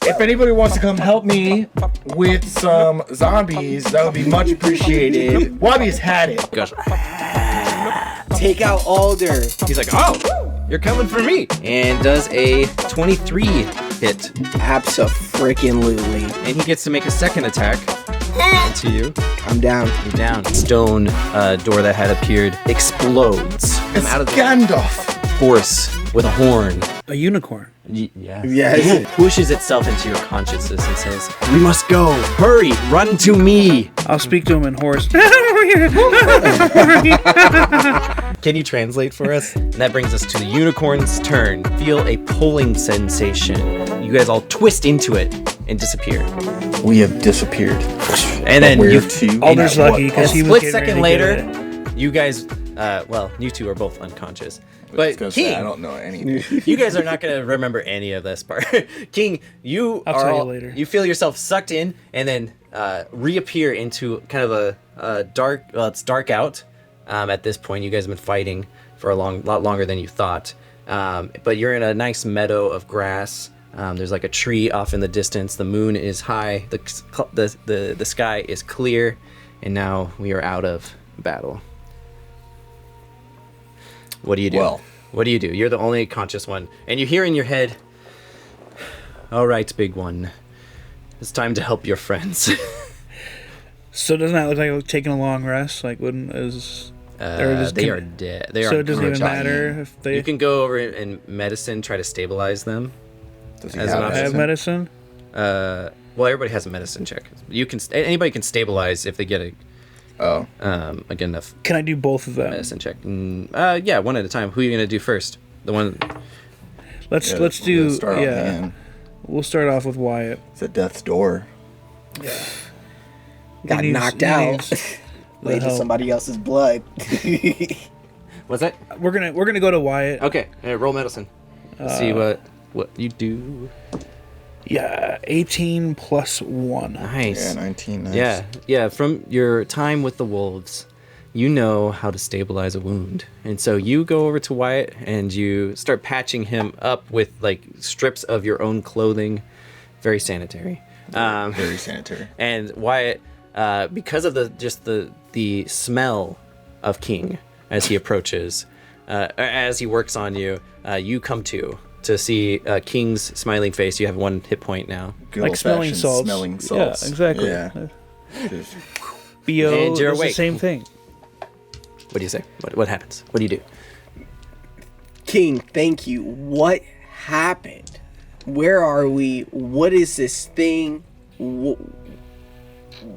if anybody wants to come help me with some zombies, that would be much appreciated. Wabi's had it. Gosh. Take out Alder. He's like, oh, you're coming for me. And does a 23 hit. Abso-freaking-lutely. And he gets to make a second attack into you. I'm down. You're down. Stone door that had appeared explodes. It's Out of the Gandalf. horse with a horn. A unicorn. Yeah. Yes. Pushes itself into your consciousness and says, we must go. Hurry, run to me. I'll speak to him in horse. Can you translate for us? And that brings us to the unicorn's turn. Feel a pulling sensation. You guys all twist into it and disappear. We have disappeared. And then Where you to? Alder's And at lucky what because he was split getting second ready to later, get it. you guys, well, you two are both unconscious. I was But gonna say, King, I don't know anything. you guys are not going to remember any of this part. King, I'll tell you later. You feel yourself sucked in and then reappear into kind of a dark, well, it's dark out at this point. You guys have been fighting for a lot longer than you thought. But you're in a nice meadow of grass. There's like a tree off in the distance. The moon is high. The sky is clear. And now we are out of battle. What do you do? Well. What do you do? You're the only conscious one. And you hear in your head, all right, big one. It's time to help your friends. So doesn't that look like taking a long rest? Like, wouldn't is they are dead. They so are it doesn't even dying. matter if they You can go over in medicine, try to stabilize them. Does he As have an have medicine. Well, everybody has a medicine check. You can anybody can stabilize if they get a good enough Can I do both of them? medicine check. Yeah, one at a time. Who are you gonna do first? The one. Let's Yeah, do we'll start off hand. We'll start off with Wyatt. It's a death's door. Got He needs- knocked he out. needs Laid help. in somebody else's blood. What's that? We're gonna go to Wyatt. Okay, roll medicine. Let's see what you do. Yeah, 18 plus 1. Nice. Yeah, 19. Nice. Yeah. From your time with the wolves, you know how to stabilize a wound, and so you go over to Wyatt and you start patching him up with like strips of your own clothing. Very sanitary. Very sanitary. And Wyatt, because of the smell of King as he approaches, as he works on you, you come to see King's smiling face. You have 1 hit point now. Good Like smelling old-fashioned salts. Smelling salts. Yeah, exactly. Yeah. Just- BO And you're is the awake. same thing. What do you say? What happens? What do you do? King, thank you. What happened? Where are we? What is this thing?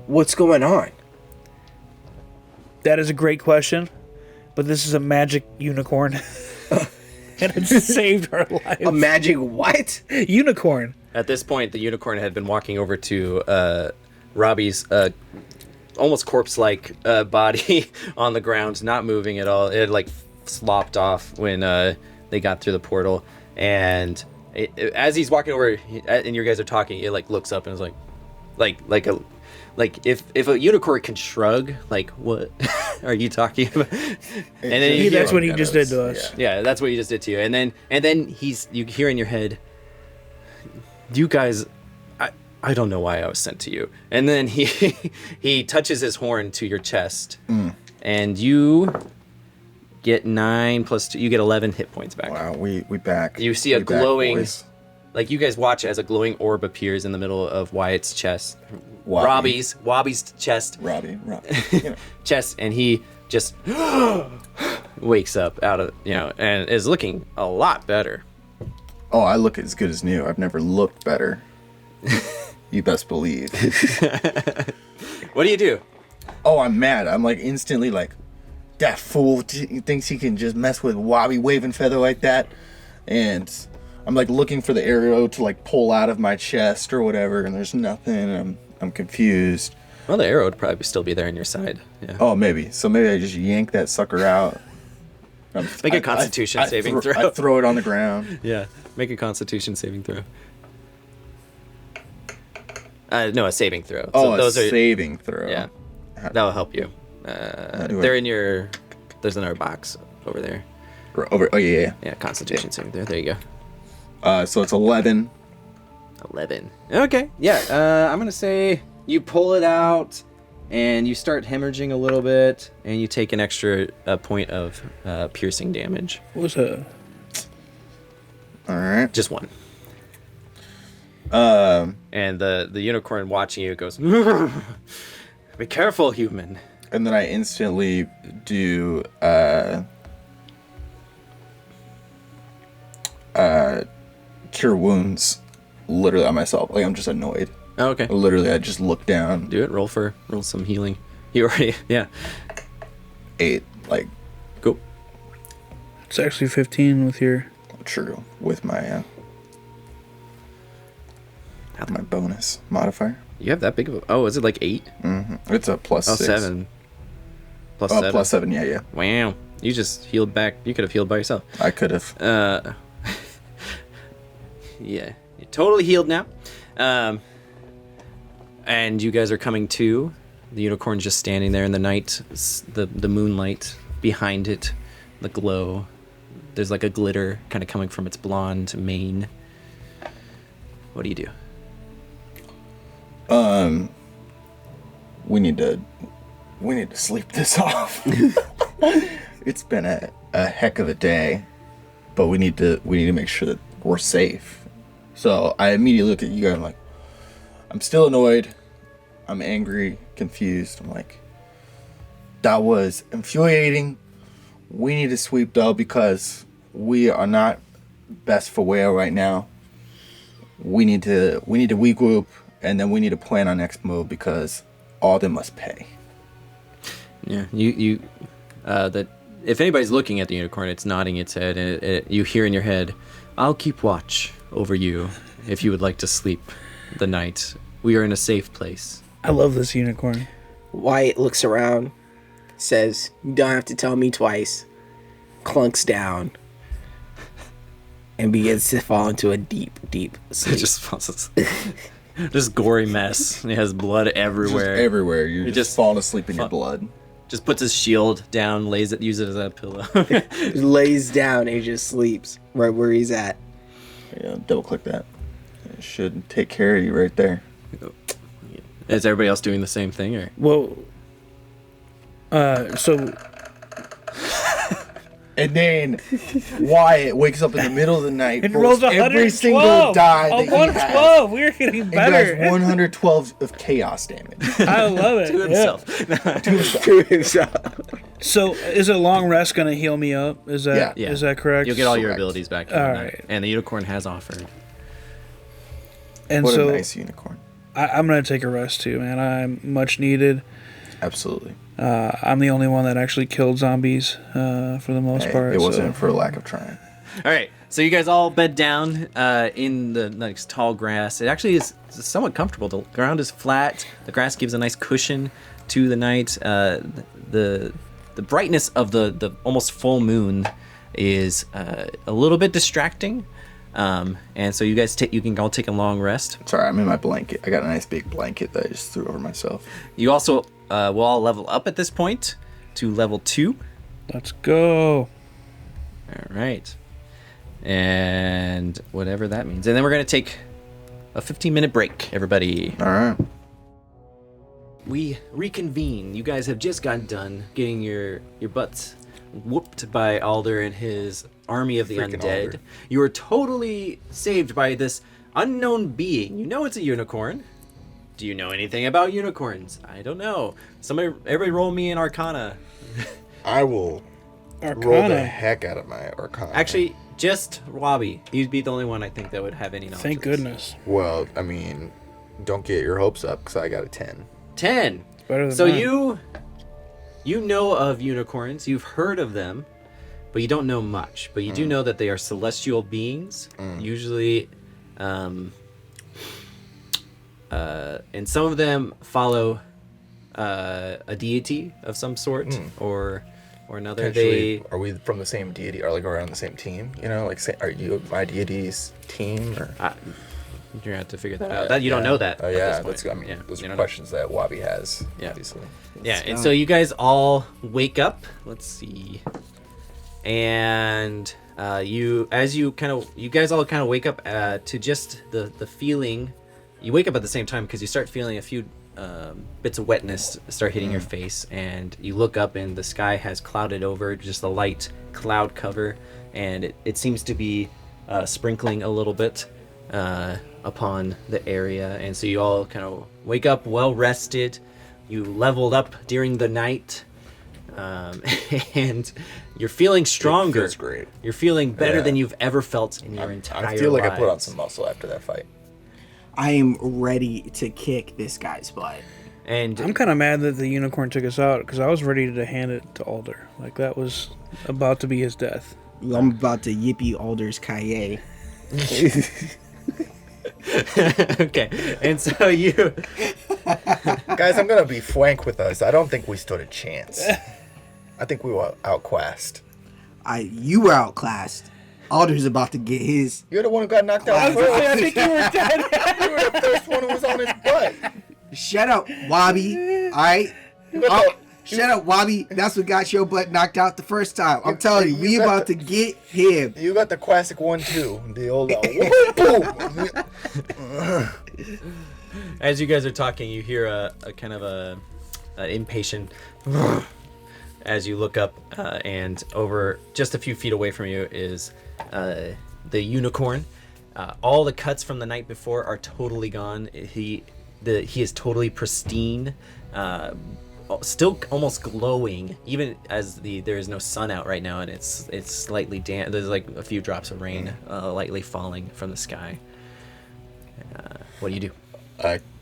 What's going on? That is a great question, but this is a magic unicorn. And it saved our lives. A magic what? Unicorn. At this point, the unicorn had been walking over to Robbie's almost corpse-like body on the ground, not moving at all. It had like slopped off when they got through the portal, and as he's walking over, and you guys are talking, it like looks up and is like if a unicorn can shrug, like what are you talking about? And then That's what he just did to us. yeah, that's what you just did to you. And then you hear in your head, you guys, I don't know why I was sent to you. And then he touches his horn to your chest, and you get 9 plus 2. You get 11 hit points back. Wow, we back. You see a We back, glowing, boys. like you guys watch as a glowing orb appears in the middle of Wyatt's chest, Wabi. Robbie's chest, Robbie. You know. chest, and he just wakes up out of and is looking a lot better. Oh, I look as good as new. I've never looked better. You best believe. What do you do? Oh, I'm mad. I'm like instantly like, that fool thinks he can just mess with Wabi waving feather like that. And I'm like looking for the arrow to like pull out of my chest or whatever, and there's nothing. I'm confused. Well, the arrow would probably still be there in your side. Yeah. Oh, maybe. So maybe I just yank that sucker out. Make a Constitution saving throw. I throw it on the ground. Yeah, make a Constitution saving throw. No, a saving throw. Oh, those a are saving throw. yeah. That'll help you. They're in your. There's another box over there. Over. Oh yeah. Yeah, Constitution saving throw. There you go. So it's 11 11. Okay, yeah. I'm gonna say you pull it out, and you start hemorrhaging a little bit, and you take an extra point of piercing damage. What's a... All right. Just one. And the unicorn watching you goes, "Be careful, human." And then I instantly do cure wounds literally on myself. Like, I'm just annoyed. Oh, okay. Literally, I just look down. Do it. Roll some healing. You already, yeah. 8, like, Go. It's actually 15 with your... true, with my my bonus modifier. You have that big of a... Oh, is it like 8? Mm-hmm. It's a plus Oh, 6. 7. Plus 7. Plus 7, yeah. Wow. You just healed back. You could have healed by yourself. I could have. Yeah. You're totally healed now. And you guys are coming to. The unicorn's just standing there in the night. The moonlight behind it. The glow. There's like a glitter kind of coming from its blonde mane. What do you do? We need to sleep this off. It's been a heck of a day, but we need to make sure that we're safe. So I immediately look at you guys. I'm like, I'm still annoyed. I'm angry, confused. I'm like, that was infuriating. We need to sweep though, because we are not best for wear right now. We need to regroup, and then we need to plan our next move, because Alden must pay. Yeah, that if anybody's looking at the unicorn, it's nodding its head, and you hear in your head, "I'll keep watch over you if you would like to sleep the night. We are in a safe place." I love this unicorn. Wyatt looks around, says, "You don't have to tell me twice," clunks down, and begins to fall into a deep, deep sleep. It just falls asleep. Just gory mess. It has blood everywhere. Just everywhere. You're just falling asleep in your blood. Just puts his shield down, uses it as a pillow. He lays down and just sleeps right where he's at. Yeah, double click that. It should take care of you right there. Is everybody else doing the same thing, or? Well, so... And then Wyatt wakes up in the middle of the night It rolls every 112. single die that he has. 112. We're getting And better. does 112 of chaos damage. I love it. To himself. To himself. So, is a long rest going to heal me up? Is that Yeah. is that correct? You'll get all your Correct. abilities back. All right. And the unicorn has offered. And What so a nice unicorn. I'm going to take a rest too, man. I'm much needed. Absolutely. I'm the only one that actually killed zombies for the most Hey, part. it wasn't so. for a lack of trying. All right, so you guys all bed down in the nice tall grass. It actually is somewhat comfortable. The ground is flat. The grass gives a nice cushion to the night. The brightness of the almost full moon is a little bit distracting. And so you guys you can all take a long rest. Sorry, I'm in my blanket. I got a nice big blanket that I just threw over myself. You also will all level up at this point to level 2. Let's go. All right. And whatever that means. And then we're going to take a 15-minute break, everybody. All right. We reconvene. You guys have just gotten done getting your butts whooped by Alder and his army of the Freaking undead. Alder. You were totally saved by this unknown being. You know it's a unicorn. Do you know anything about unicorns? I don't know. Everybody roll me an Arcana. I will roll the heck out of my Arcana. Actually, just Wabi. You'd be the only one I think that would have any knowledge. Thank of this. goodness. Well, I mean, don't get your hopes up because I got a 10. 10. Better than So mine. you know of unicorns. You've heard of them, but you don't know much. But you do know that they are celestial beings, usually, and some of them follow a deity of some sort or another. Actually, are we from the same deity? Are like around the same team? You know, like say, are you my deity's team? Or You're gonna have to figure that out. That you don't know that. Oh at yeah, this that's. point. I mean, Yeah, those you are don't know. questions that Wabi has. Yeah. Obviously. Yeah, and so you guys all wake up. Let's see. And You guys all kind of wake up to just the feeling. You wake up at the same time because you start feeling a few bits of wetness start hitting your face, and you look up and the sky has clouded over, just a light cloud cover, and it seems to be sprinkling a little bit upon the area. And so you all kind of wake up well rested. You leveled up during the night, and you're feeling stronger. It feels great. You're feeling better Yeah. than you've ever felt in your entire life. I feel like I put on some muscle after that fight. I am ready to kick this guy's butt. And I'm kind of mad that the unicorn took us out because I was ready to hand it to Alder. Like that was about to be his death. I'm about to yippee Alder's Kaye. okay, and so you Guys, I'm gonna be frank with us. I don't think we stood a chance. I think we were outclassed. You were outclassed. Alder's about to get his. You're the one who got knocked out first. I think you were dead. You were the first one who was on his butt. Shut up, Wobby. All right. Shut up, Wobby. That's what got your butt knocked out the first time. I'm telling you, we about to get him. You got the classic 1-2. The old boom. as you guys are talking, you hear a kind of a impatient as you look up, and over just a few feet away from you is the unicorn. All the cuts from the night before are totally gone. He is totally pristine, still almost glowing, even as there is no sun out right now, and it's slightly damp. There's like a few drops of rain lightly falling from the sky. What do you do?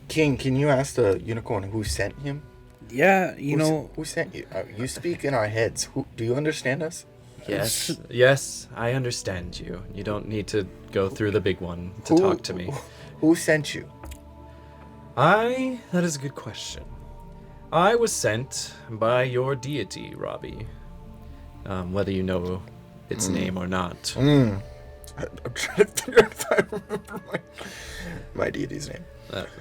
King, can you ask the unicorn who sent him? Yeah, Who sent you? You speak in our heads. Do you understand us? Yes, I understand you. You don't need to go through the big one to talk to me. Who sent you? That is a good question. I was sent by your deity, Robbie. Whether you know its name or not. I'm trying to figure out if I remember my deity's name.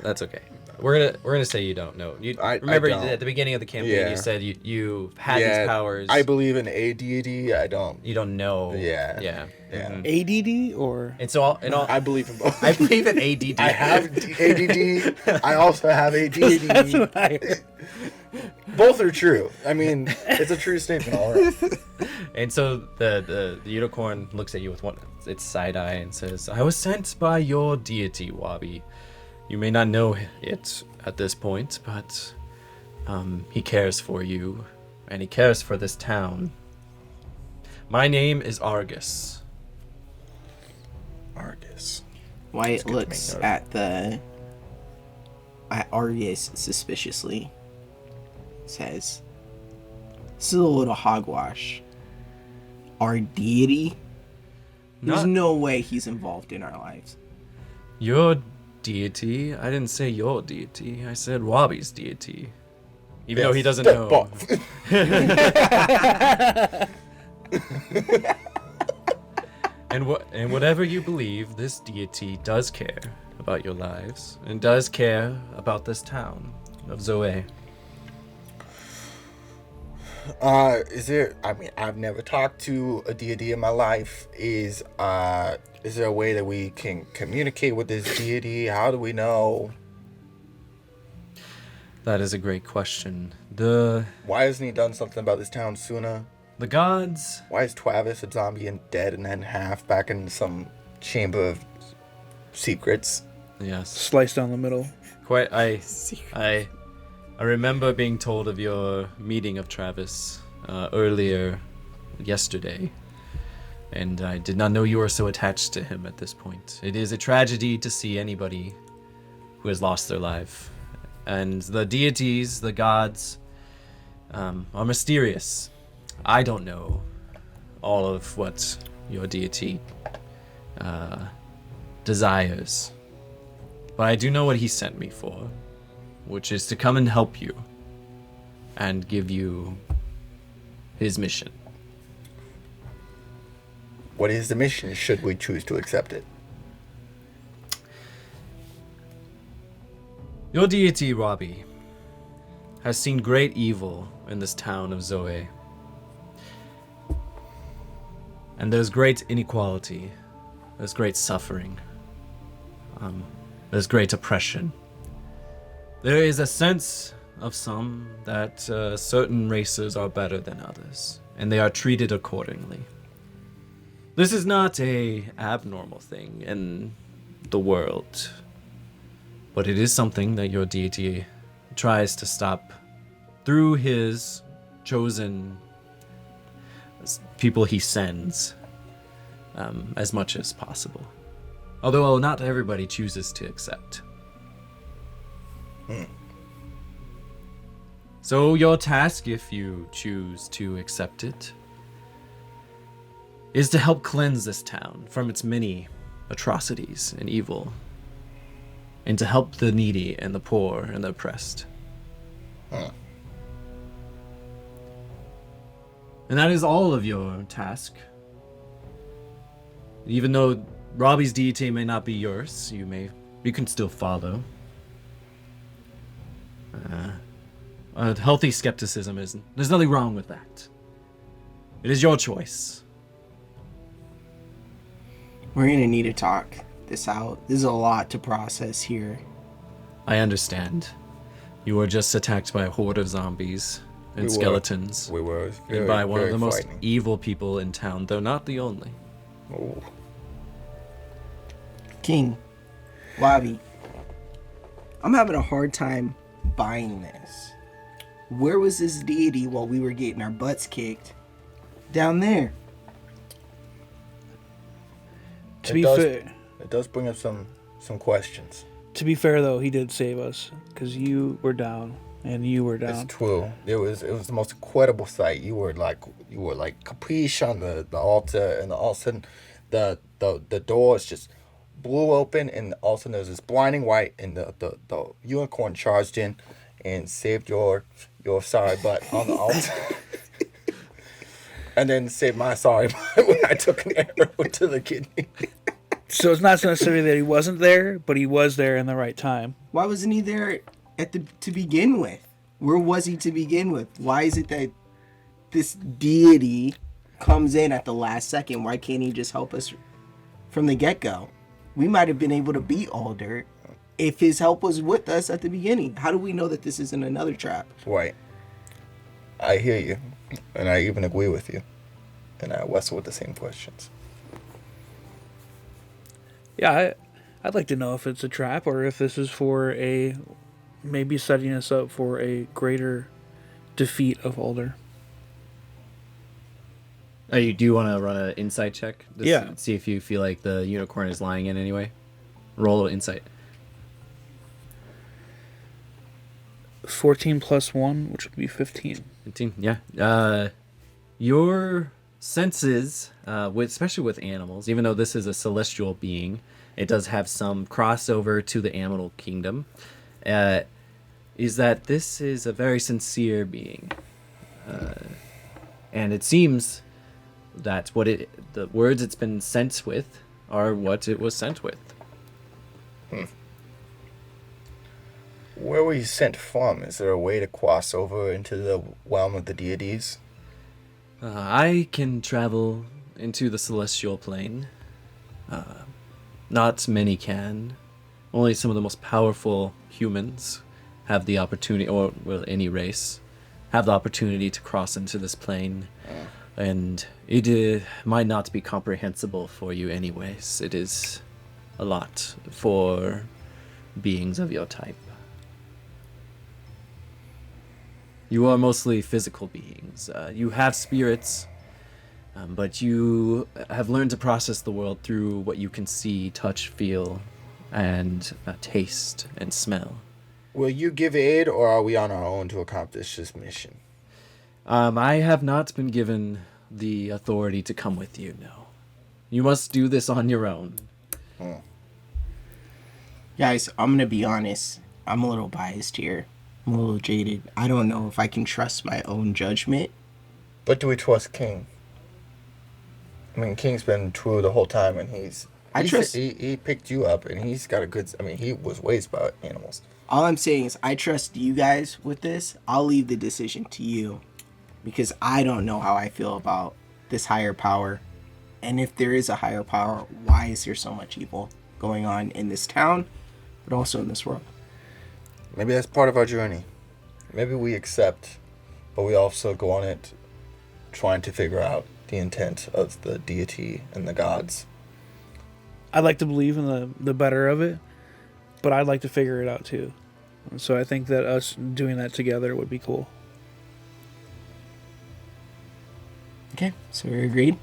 That's okay. We're gonna say you don't know. I remember don't. at the beginning of the campaign Yeah. you said you had these powers. I believe in a deity. I don't. You don't know. Yeah. Yeah. Yeah. Mhm. ADD or And so all I believe in both. I believe in ADD. I have ADD. I also have ADD. that's what I heard. Both are true. I mean, it's a true statement. All right. And so the unicorn looks at you with its side eye and says, "I was sent by your deity, Wabi. You may not know it at this point, but he cares for you, and he cares for this town. My name is Argus." Argus. Wyatt good to looks make at Argus suspiciously. Says, "This is a little hogwash. Our deity? There's Not- no way he's involved in our lives." Your deity? I didn't say your deity. I said Wabi's deity. Even though he doesn't Step know. off. And whatever you believe, this deity does care about your lives and does care about this town of Zoe. Is there? I mean, I've never talked to a deity in my life. Is there a way that we can communicate with this deity? How do we know? That is a great question. Why hasn't he done something about this town sooner? The gods. Why is Travis a zombie and dead and then half back in some chamber of secrets? Yes. Sliced down the middle. Quite. I remember being told of your meeting of Travis earlier yesterday, and I did not know you were so attached to him at this point. It is a tragedy to see anybody who has lost their life, and the deities, the gods, are mysterious. I don't know all of what your deity desires, but I do know what he sent me for, which is to come and help you and give you his mission. What is the mission? Should we choose to accept it? Your deity, Robbie, has seen great evil in this town of Zoe. And there's great inequality. There's great suffering. There's great oppression. There is a sense of some that certain races are better than others, and they are treated accordingly. This is not a abnormal thing in the world, but it is something that your deity tries to stop through his chosen people he sends, as much as possible. Although not everybody chooses to accept. So your task, if you choose to accept it, is to help cleanse this town from its many atrocities and evil, and to help the needy and the poor and the oppressed. And that is all of your task. Even though Robbie's deity may not be yours, you can still follow. A healthy skepticism there's nothing wrong with that. It is your choice. We're gonna need to talk this out. There's a lot to process here. I understand. You were just attacked by a horde of zombies and skeletons. We were And by one of the most frightening. evil people in town, though not the only. Oh. King, Wabi, I'm having a hard time buying this. Where was this deity while we were getting our butts kicked? Down there. To be fair, It does bring up some questions. though, he did save us because you were down and you were down. It's true. It was the most incredible sight. You were like capiche on the altar, and all of a sudden the doors just blew open, and all of a sudden there was this blinding light, and the unicorn charged in and saved your sorry butt on the altar. And then saved my sorry butt when I took an arrow to the kidney. So it's not necessarily that he wasn't there, but he was there in the right time. Why wasn't he there to begin with? Where was he to begin with? Why is it that this deity comes in at the last second? Why can't he just help us from the get-go? We might have been able to beat Alder if his help was with us at the beginning. How do we know that this isn't another trap? Right. I hear you, and I even agree with you, and I wrestle with the same questions. Yeah, I'd like to know if it's a trap or if this is for maybe setting us up for a greater defeat of Alder. Do you want to run an insight check? Yeah. See if you feel like the unicorn is lying in any way. Roll an insight. 14 plus 1, which would be 15. 15, yeah. Your senses, especially with animals, even though this is a celestial being, it does have some crossover to the animal kingdom, is that this is a very sincere being. And it seems that the words it's been sent with are what it was sent with. Where were you sent from? Is there a way to cross over into the realm of the deities? I can travel into the celestial plane. Not many can. Only some of the most powerful humans have the opportunity, or well, any race, have the opportunity to cross into this plane. And it might not be comprehensible for you anyways. It is a lot for beings of your type. You are mostly physical beings. You have spirits, but you have learned to process the world through what you can see, touch, feel, and taste and smell. Will you give aid, or are we on our own to accomplish this mission? I have not been given the authority to come with you, no. You must do this on your own. Guys, I'm gonna be honest. I'm a little biased here. I'm a little jaded. I don't know if I can trust my own judgment. But do we trust King? I mean, King's been true the whole time, and he picked you up, and he's got a good. I mean, he was raised by animals. All I'm saying is I trust you guys with this. I'll leave the decision to you because I don't know how I feel about this higher power. And if there is a higher power, why is there so much evil going on in this town, but also in this world? Maybe that's part of our journey. Maybe we accept, but we also go on it trying to figure out the intent of the deity and the gods. I'd like to believe in the better of it, but I'd like to figure it out too. And so I think that us doing that together would be cool. Okay, so we agreed.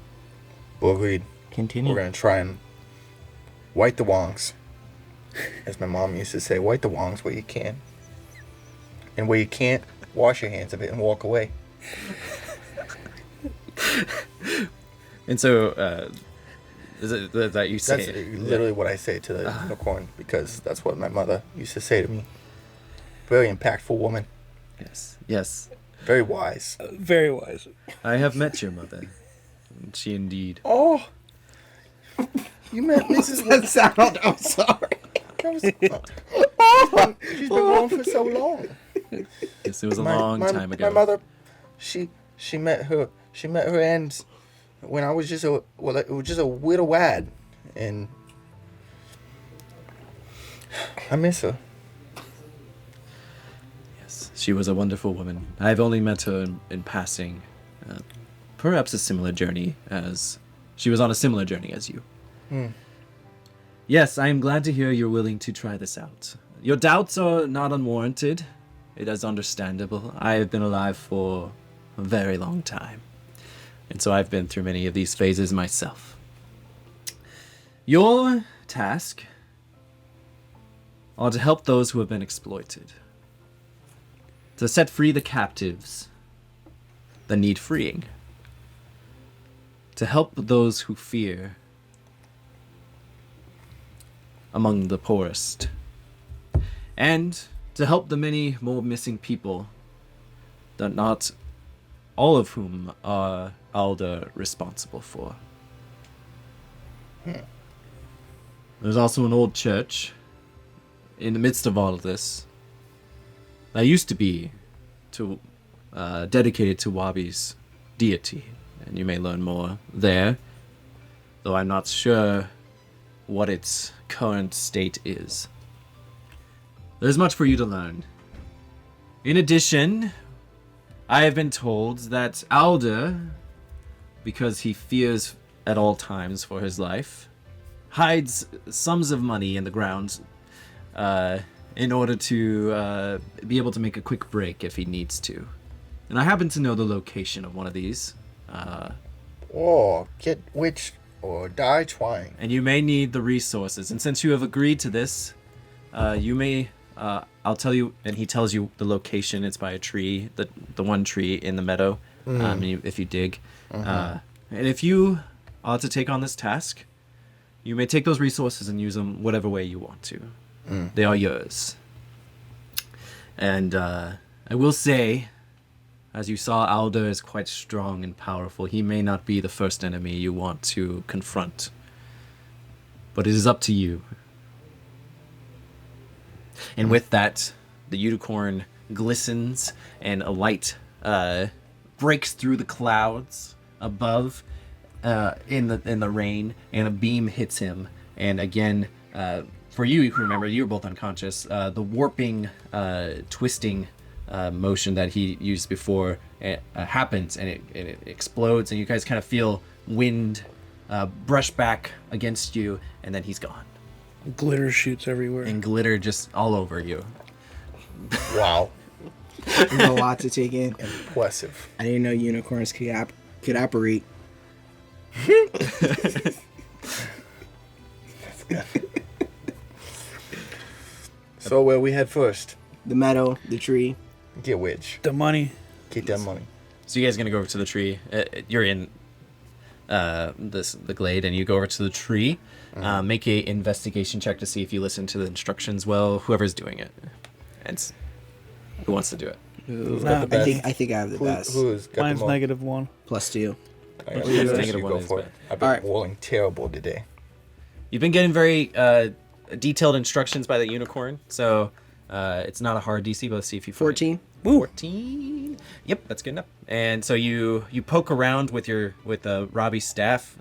We'll agreed. Continue. We're going to try and white the wongs. As my mom used to say, white the wongs where you can. And where you can't, wash your hands of it and walk away. And so, is it that you say? That's literally what I say to the unicorn, because that's what my mother used to say to me. Very impactful woman. Yes, yes. Very wise. Very wise. I have met your mother. She indeed. Oh! You met Mrs. That sound, I'm sorry. She's been gone for so long. Yes, it was a long time ago. My mother, she met her end when I was just a widow wad, and I miss her. Yes, she was a wonderful woman. I've only met her in passing. Perhaps a similar journey as she was on a similar journey as you. Yes, I am glad to hear you're willing to try this out. Your doubts are not unwarranted. It is understandable. I have been alive for a very long time, and so I've been through many of these phases myself. Your task are to help those who have been exploited, to set free the captives that need freeing, to help those who fear among the poorest, and to help the many more missing people that not all of whom are Alda responsible for. There's also an old church in the midst of all of this that used to be dedicated to Wabi's deity, and you may learn more there, though I'm not sure what its current state is. There's much for you to learn. In addition, I have been told that Alda, because he fears at all times for his life, hides sums of money in the ground in order to be able to make a quick break if he needs to. And I happen to know the location of one of these. Or get witched or die trying. And you may need the resources. And since you have agreed to this, you may... I'll tell you, and he tells you the location. It's by a tree, the one tree in the meadow, if you dig. And if you are to take on this task, you may take those resources and use them whatever way you want to. They are yours. And I will say, as you saw, Alda is quite strong and powerful. He may not be the first enemy you want to confront, but it is up to you. And with that, the unicorn glistens, and a light breaks through the clouds above in the rain, and a beam hits him. And again, for you who remember, you were both unconscious. The warping, twisting motion that he used before happens, and it explodes, and you guys kind of feel wind brush back against you, and then he's gone. Glitter shoots everywhere. And glitter just all over you. Wow. There's a lot to take in. Impressive. I didn't know unicorns could operate. So where we head first? The meadow, the tree. Get witch. The money. Get that money. So you guys gonna go over to the tree. You're in the glade, and you go over to the tree. Make a investigation check to see if you listen to the instructions well. Whoever's doing it, and who wants to do it? got the best? I think I have the best. Who's got Mine's the most? -1. +2. I got Who's the negative you one go is for bad? it. I've been Alright. rolling terrible today. You've been getting very detailed instructions by the unicorn, so it's not a hard DC. But let's see if you find 14. 14. Yep, that's good enough. And so you poke around with Robbie's staff,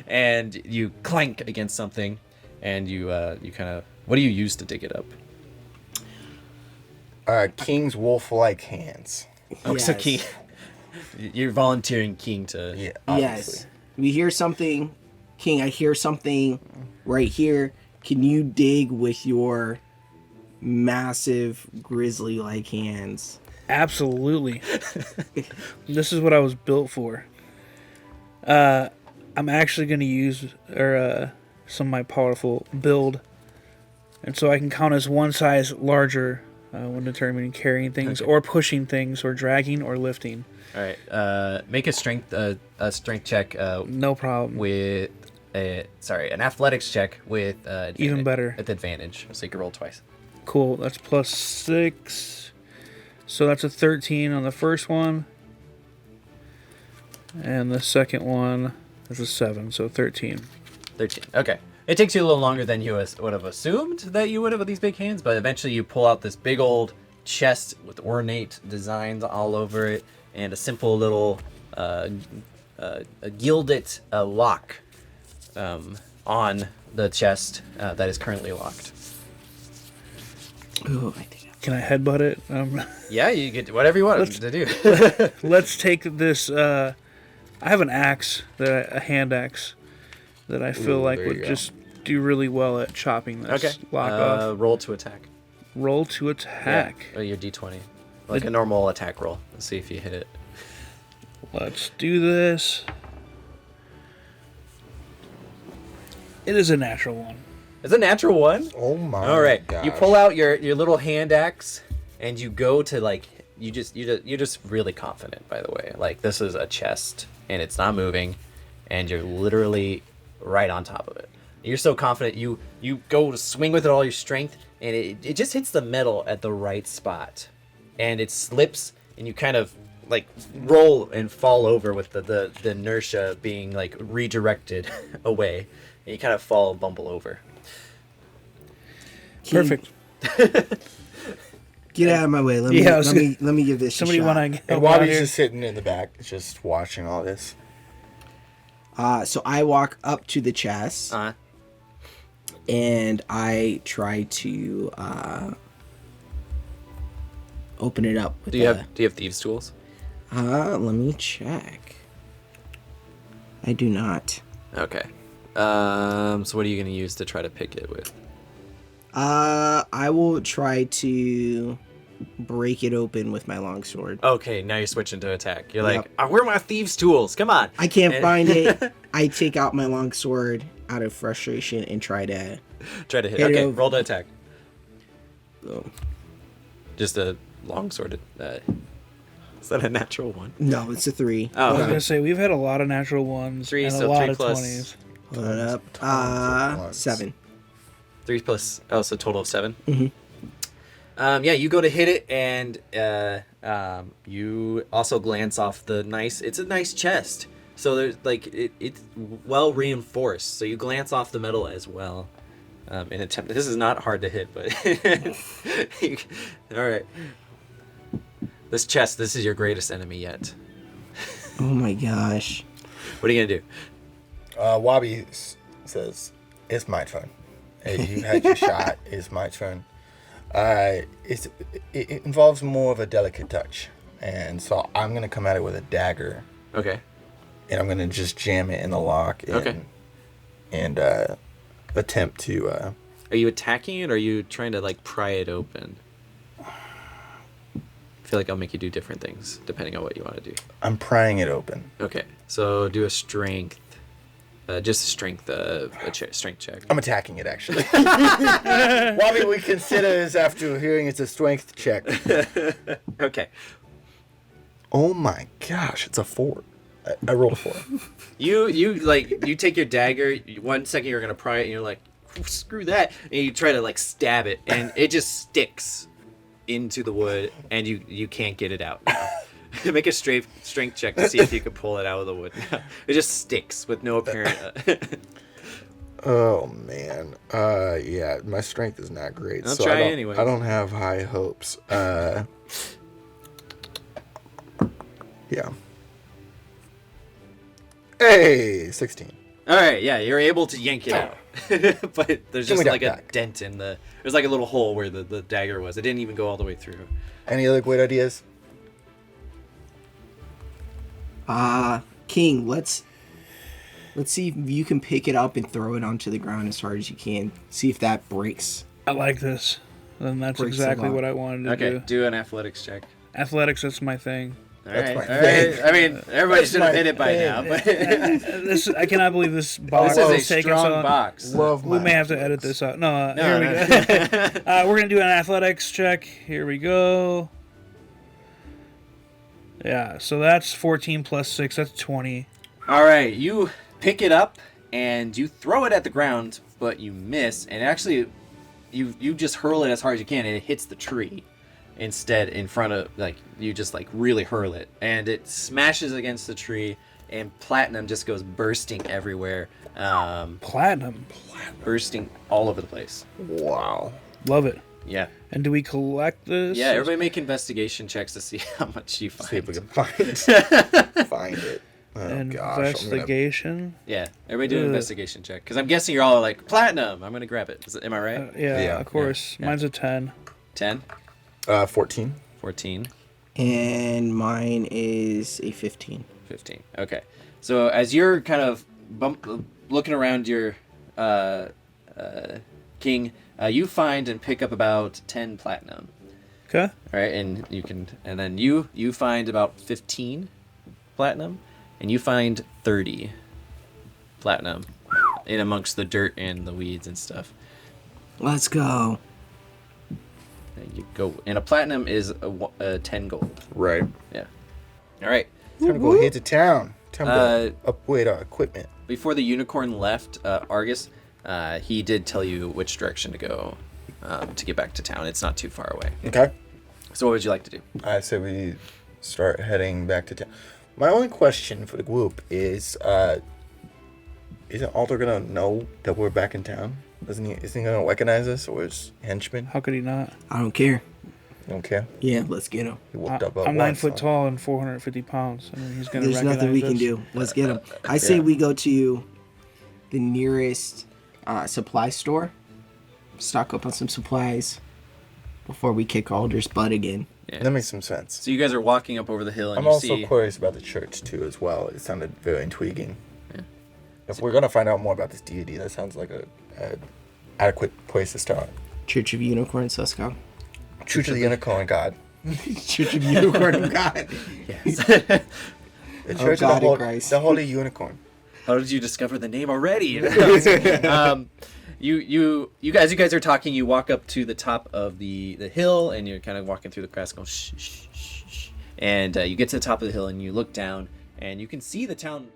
and you clank against something, and you kind of. What do you use to dig it up? King's wolf-like hands. Oh, so Yes. King, you're volunteering King to. Yeah, obviously. Yes. We hear something. King, I hear something right here. Can you dig with your massive grizzly-like hands? Absolutely. This is what I was built for. I'm actually going to use some of my powerful build, and so I can count as one size larger when determining carrying things or pushing things or dragging or lifting. All right. Make a strength check. No problem. With an athletics check with Even better. with advantage, so you can roll twice. Cool. That's +6. So that's a 13 on the first one. And the second one is a 7, so 13. 13. Okay. It takes you a little longer than you would have assumed that you would have with these big hands, but eventually you pull out this big old chest with ornate designs all over it and a simple little a gilded lock on the chest that is currently locked. Ooh, I think. Can I headbutt it? Yeah, you get whatever you want to do. Let's take this. I have an axe, a hand axe, that I feel like there you would go. just do really well at chopping this Okay. lock off. Roll to attack. Roll to attack. Yeah. Your d20. Like a normal attack roll. Let's see if you hit it. Let's do this. It is a natural one. It's a natural one. Oh my. All right. Gosh. You pull out your little hand axe and you go to like you're just really confident, by the way. Like this is a chest and it's not moving and you're literally right on top of it. You're so confident you go to swing with it all your strength and it just hits the metal at the right spot. And it slips and you kind of like roll and fall over with the inertia being like redirected away. And you kind of fall and bumble over. Perfect. Get out of my way. Let me Yeah, I was let me give this Somebody a shot. want to And Wabi's just sitting in the back, just watching all this. So I walk up to the chest Uh-huh. and I try to open it up. With Do you have thieves' tools? Let me check. I do not. Okay. So what are you gonna use to try to pick it with? I will try to break it open with my longsword. Okay, now you're switching to attack. You're like, Yep. where are my thieves' tools? Come on. I can't And- find it. I take out my longsword out of frustration and try to. Try to hit. Hit it Okay, over. roll to attack. Oh, Just a long sword. Is that a natural one? no, it's a 3. Oh, I was okay. gonna say we've had a lot of natural ones 3, and so a lot 3 of plus 20s. Hold it up. Tons of ones. 7. 3 plus. Oh, so total of 7. Mhm. Yeah, you go to hit it, and you also glance off the nice. It's a nice chest, so there's like it's well reinforced. So you glance off the metal as well. In attempt. This is not hard to hit, but all right. This chest. This is your greatest enemy yet. Oh my gosh. What are you gonna do? Wabi says, "It's my turn. You had your shot. It's my turn." It involves more of a delicate touch, and so I'm gonna come at it with a dagger, Okay. and I'm gonna just jam it in the lock. And, Okay. And attempt to. Are you attacking it, or are you trying to like pry it open? I feel like I'll make you do different things depending on what you want to do. I'm prying it open. Okay, so do a strength, just a strength, strength check. I'm attacking it actually. Wabi, we consider this after hearing it's a strength check. Okay, Oh my gosh, it's a 4. I rolled a 4. you take your dagger. 1 second you're gonna pry it, and you're like, screw that, and you try to like stab it, and it just sticks into the wood, and you can't get it out now. Make a strength check to see if you can pull it out of the wood. It just sticks with no apparent. Oh man, yeah, my strength is not great. I'll so try I don't, anyways. I don't have high hopes. Yeah. Hey, 16. All right, yeah, you're able to yank it out, but there's Give just me like that a back. dent in the. There's like a little hole where the dagger was. It didn't even go all the way through. Any other great ideas? King, let's see if you can pick it up and throw it onto the ground as hard as you can. See if that breaks. I like this. And that's Breaks a exactly lot. what I wanted to Okay, do. do an athletics check. Athletics, that's my thing. All That's right, my all right. thing. I mean, everybody That's should have my hit it by thing. now, but This I cannot believe this box this is a is taking strong so box. Love We my may have to edit this out. No, No, here we no. go. We're gonna do an athletics check. Here we go. Yeah, so that's 14 plus 6. That's 20. All right, you pick it up and you throw it at the ground, but you miss, and actually, you just hurl it as hard as you can, and it hits the tree instead in front of you just really hurl it, and it smashes against the tree, and platinum just goes bursting everywhere, Platinum. bursting all over the place. Wow. Love it. Yeah, And do we collect this? yeah. Everybody make investigation checks to see how much you See if we find. can find it. Oh, gosh. Investigation. Yeah, everybody do an Ugh. investigation check because I'm guessing you're all like platinum. I'm gonna grab it. Am I right? Yeah, Yeah, of course. yeah. Mine's a 10. 10, 14. 14. And mine is a 15. 15. Okay. So as you're kind of looking around your king, you find and pick up about 10 platinum. Okay. All right, and then you find about 15 platinum, and you find 30 platinum in amongst the dirt and the weeds and stuff. Let's go. And you go, and a platinum is a 10 gold. Right. Yeah. All right. Time to go hit to town. Time to Uh, upgrade our equipment. Before the unicorn left, Argus, he did tell you which direction to go to get back to town. It's not too far away. Okay. So what would you like to do? I say we start heading back to town. My only question for the group is, isn't Alder gonna know that we're back in town? Isn't he gonna recognize us, or his henchman? How could he not? I don't care. You don't care? Yeah, let's get him. He whooped up I'm 9 once, foot huh? tall and 450 pounds. I mean, he's gonna There's nothing we can recognize do. Let's get him. I say we go to the nearest supply store, stock up on some supplies before we kick Alder's butt again. That makes some sense. So you guys are walking up over the hill, and I'm you also see. curious about the church too, as well. It sounded very intriguing. Yeah. If we're gonna find out more about this deity, that sounds like a adequate place to start. Church of Unicorns, let's go. Church of the Unicorn God. Church of Unicorn God. The Church God of in the, Christ. the Holy Unicorn. How did you discover the name already? You guys are talking. You walk up to the top of the hill, and you're kind of walking through the grass, going shh, shh, shh, shh. And you get to the top of the hill, and you look down, and you can see the town